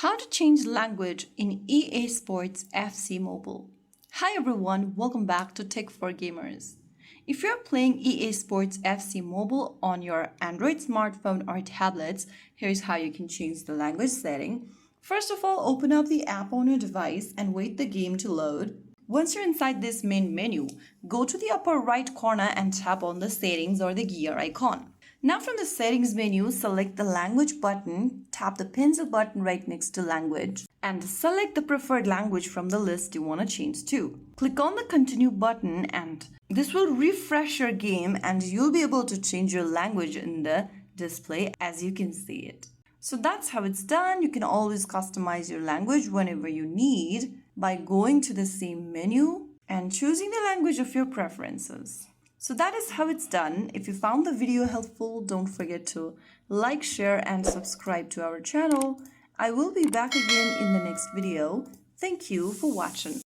How to change language in EA Sports FC Mobile. Hi everyone, welcome back to Tech for Gamers. If you're playing EA Sports FC Mobile on your Android smartphone or tablets, here's how you can change the language setting. First of all, open up the app on your device and wait the game to load. Once you're inside this main menu, go to the upper right corner and tap on the settings or the gear icon. Now from the settings menu, select the language button, tap the pencil button right next to language, and select the preferred language from the list you want to change to. Click on the continue button and this will refresh your game and you'll be able to change your language in the display as you can see it. So that's how it's done. You can always customize your language whenever you need by going to the same menu and choosing the language of your preferences. So that is how it's done. If you found the video helpful, don't forget to like, share, and subscribe to our channel. I will be back again in the next video. Thank you for watching.